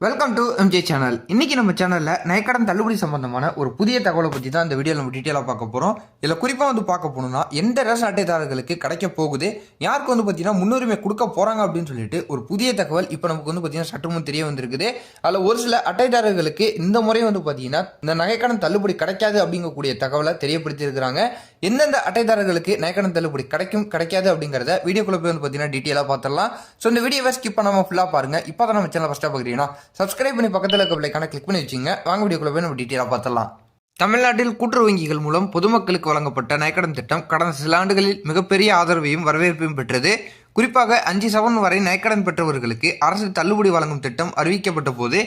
Welcome to MJ channel. இன்னைக்கு நம்ம சேனலில் நகைக்கடன் தள்ளுபடி சம்பந்தமான ஒரு புதிய தகவலை பற்றி தான் இந்த வீடியோவில் நம்ம டீட்டெயிலாக பார்க்க போகிறோம். இதில் குறிப்பாக பார்க்க போகணும்னா எந்த ரேஷன் அட்டைதாரர்களுக்கு கிடைக்க போகுது, யாருக்கு பார்த்தீங்கன்னா முன்னுரிமை கொடுக்க போகிறாங்க அப்படின்னு சொல்லிட்டு ஒரு புதிய தகவல் இப்போ நமக்கு பார்த்தீங்கன்னா சற்றுமுன் தெரிய வந்திருக்குது. அதில் ஒரு சில அட்டைதாரர்களுக்கு இந்த முறை பார்த்தீங்கன்னா இந்த நகைக்கடன் தள்ளுபடி கிடைக்காது அப்படிங்கக்கூடிய தகவலை தெரியப்படுத்தியிருக்கிறாங்க. எந்தெந்த அட்டைதாரர்களுக்கு நகைக்கடன் தள்ளுபடி கிடைக்காது அப்படிங்கிறத வீடியோக்குள்ள போய் பார்த்தீங்கன்னா டீட்டெயிலாக பார்த்துடலாம். ஸோ இந்த வீடியோவை ஸ்கிப் பண்ணாமல் ஃபுல்லாக பாருங்கள். இப்போ தான் நம்ம சேனல் ஃபஸ்ட்டாக பார்க்குறீங்கன்னா சப்ஸ்கிரைப் பண்ணி பக்கத்தில் இருக்க பிள்ளைக்கான கிளிக் பண்ணி வச்சுங்க. வாங்க வீடியோக்குள்ள போய் நம்ம டீட்டெயிலாக பார்த்தலாம். தமிழ்நாட்டில் கூட்டுறவு வங்கிகள் மூலம் பொதுமக்களுக்கு வழங்கப்பட்ட நகைக்கடன் திட்டம் கடந்த சில ஆண்டுகளில் மிகப்பெரிய ஆதரவையும் வரவேற்பையும் பெற்றது. குறிப்பாக 5 சவரன் வரை நகைக்கடன் பெற்றவர்களுக்கு அரசு தள்ளுபடி வழங்கும் திட்டம் அறிவிக்கப்பட்ட போது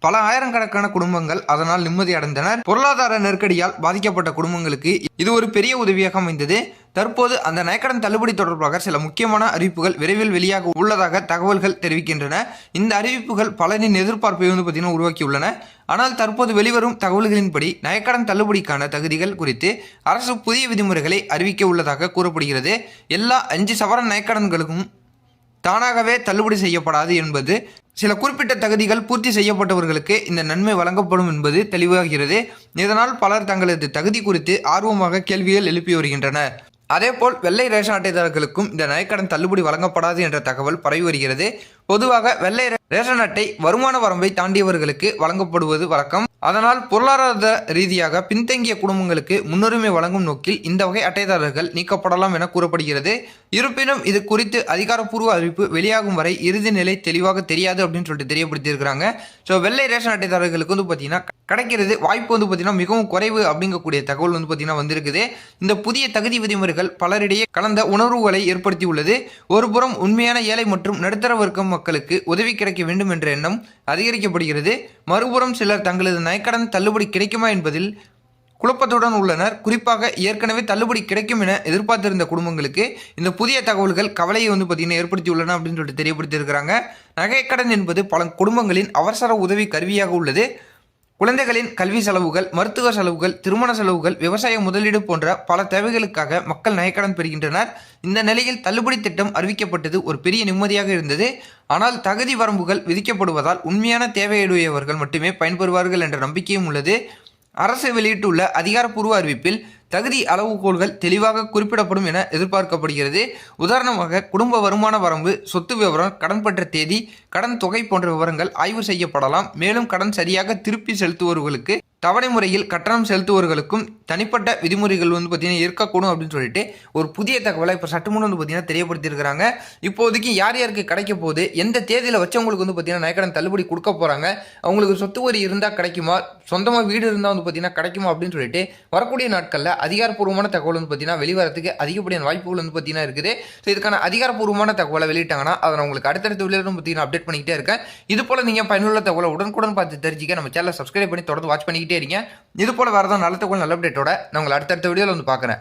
பல ஆயிரக்கணக்கான குடும்பங்கள் அதனால் நிம்மதி அடைந்தனர். பொருளாதார நெருக்கடியால் பாதிக்கப்பட்ட குடும்பங்களுக்கு இது ஒரு பெரிய உதவியாக அமைந்தது. தற்போது அந்த நகைக்கடன் தள்ளுபடி தொடர்பாக சில முக்கியமான அறிவிப்புகள் விரைவில் வெளியாக உள்ளதாக தகவல்கள் தெரிவிக்கின்றன. இந்த அறிவிப்புகள் பலரின் எதிர்பார்ப்பை பார்த்தீங்கன்னா உருவாக்கியுள்ளன. ஆனால் தற்போது வெளிவரும் தகவல்களின்படி நகைக்கடன் தள்ளுபடிக்கான தகுதிகள் குறித்து அரசு புதிய விதிமுறைகளை அறிவிக்க உள்ளதாக கூறப்படுகிறது. எல்லா 5 சவரன் நகைக்கடன்களுக்கும் தானாகவே தள்ளுபடி செய்யப்படாது என்பது, சில குறிப்பிட்ட தகுதிகள் பூர்த்தி செய்யப்பட்டவர்களுக்கு இந்த நன்மை வழங்கப்படும் என்பது தெளிவாகிறது. இதனால் பலர் தங்களது தகுதி குறித்து ஆர்வமாக கேள்விகள் எழுப்பி வருகின்றனர். அதேபோல் வெள்ளை ரேஷன் அட்டைதாரர்களுக்கும் இந்த நகைக்கடன் தள்ளுபடி வழங்கப்படாது என்ற தகவல் பரவி வருகிறது. பொதுவாக வெள்ளை ரேஷன் அட்டை வருமான வரம்பை தாண்டியவர்களுக்கு வழங்கப்படுவது வழக்கம். அதனால் பொருளாதார ரீதியாக பின்தங்கிய குடும்பங்களுக்கு முன்னுரிமை வழங்கும் நோக்கில் இந்த வகை அட்டைதாரர்கள் நீக்கப்படலாம் என கூறப்படுகிறது. இருப்பினும் இது குறித்து அதிகாரப்பூர்வ அறிவிப்பு வெளியாகும் வரை இறுதி நிலை தெளிவாக தெரியாது அப்படின்னு சொல்லிட்டு தெரியப்படுத்தியிருக்கிறாங்க. ஸோ வெள்ளை ரேஷன் அட்டைதாரர்களுக்கு பார்த்தீங்கன்னா கிடைக்கிறது வாய்ப்பு பார்த்தீங்கன்னா மிகவும் குறைவு அப்படிங்கக்கூடிய தகவல் பார்த்தீங்கன்னா வந்திருக்குது. இந்த புதிய தகுதி விதிமுறைகள் பலரிடையே கலந்த உணர்வுகளை ஏற்படுத்தியுள்ளது. ஒருபுறம் உண்மையான ஏழை மற்றும் நடுத்தர வர்க்கம் மக்களுக்கு உதவி கிடைக்க வேண்டும் என்ற எண்ணம் அதிகரிக்கப்படுகிறது. மறுபுறம் சிலர் தங்களது நகைக்கடன் தள்ளுபடி கிடைக்குமா என்பதில் குழப்பத்துடன் உள்ளனர். குறிப்பாக ஏற்கனவே தள்ளுபடி கிடைக்கும் என எதிர்பார்த்திருந்த குடும்பங்களுக்கு இந்த புதிய தகவல்கள் கவலையை பார்த்தீங்கன்னா ஏற்படுத்தியுள்ளன அப்படின்னு சொல்லிட்டு தெரியப்படுத்தியிருக்கிறாங்க. நகைக்கடன் என்பது பல குடும்பங்களின் அவசர உதவி கருவியாக உள்ளது. குழந்தைகளின் கல்வி செலவுகள், மருத்துவ செலவுகள், திருமண செலவுகள், விவசாய முதலீடு போன்ற பல தேவைகளுக்காக மக்கள் நகைக்கடன் பெறுகின்றனர். இந்த நிலையில் தள்ளுபடி திட்டம் அறிவிக்கப்பட்டது ஒரு பெரிய நிம்மதியாக இருந்தது. ஆனால் தகுதி வரம்புகள் விதிக்கப்படுவதால் உண்மையான தேவையுடையவர்கள் மட்டுமே பயன்பெறுவார்கள் என்ற நம்பிக்கையும் உள்ளது. அரசு வெளியிட்டுள்ள அதிகாரப்பூர்வ அறிவிப்பில் தகுதி அளவுகோல்கள் தெளிவாக குறிப்பிடப்படும் என எதிர்பார்க்கப்படுகிறது. உதாரணமாக குடும்ப வருமான வரம்பு, சொத்து விவரம், கடன் பெற்ற தேதி, கடன் தொகை போன்ற விவரங்கள் ஆய்வு செய்யப்படலாம். மேலும் கடன் சரியாக திருப்பி செலுத்துவர்களுக்கு, தவணை முறையில் கட்டணம் செலுத்துவர்களுக்கும் தனிப்பட்ட விதிமுறைகள் பார்த்தீங்கன்னா இருக்கக்கூடும் அப்படின்னு சொல்லிட்டு ஒரு புதிய தகவலை இப்போ சற்றுமுன் பார்த்தீங்கன்னா தெரியப்படுத்தியிருக்கிறாங்க. இப்போதைக்கு யார் யாருக்கு கிடைக்க போகுது, எந்த தேதியில் வச்சவங்களுக்கு பார்த்தீங்கன்னா நகைக்கடன் தள்ளுபடி கொடுக்க போகிறாங்க, அவங்களுக்கு சொத்து வரி இருந்தால் கிடைக்குமா, சொந்தமாக வீடு இருந்தால் பார்த்தீங்கன்னா கிடைக்குமா அப்படின்னு சொல்லிட்டு வரக்கூடிய நாட்களில் அதிகாரப்பூர்வமான தகவல் பார்த்தீங்கன்னா வெளிவரத்துக்கு அதிகப்படியான வாய்ப்புகள் பார்த்தீங்கன்னா இருக்குது. ஸோ இதுக்கான அதிகாரப்பூர்வமான தகவலை வெளியிட்டாங்கன்னா அதை நான் உங்களுக்கு அடுத்தடுத்த வீடியோவில் பார்த்தீங்கன்னா அப்டேட் பண்ணிக்கிட்டே இருக்கேன். இது போல் நீங்கள் பயனுள்ள தகவலை உடனுக்குடன் பார்த்து தெரிஞ்சிக்க நம்ம சேனலை சப்ஸ்கிரைப் பண்ணி தொடர்ந்து வாட்ச் பண்ணிக்கிட்டே இருக்கீங்க. இது போல வேறு ஏதாவது நல்ல தகவல் நல்ல அப்டேட்டோட நான் உங்களை அடுத்தடுத்த வீடியோவில் பார்க்குறேன்.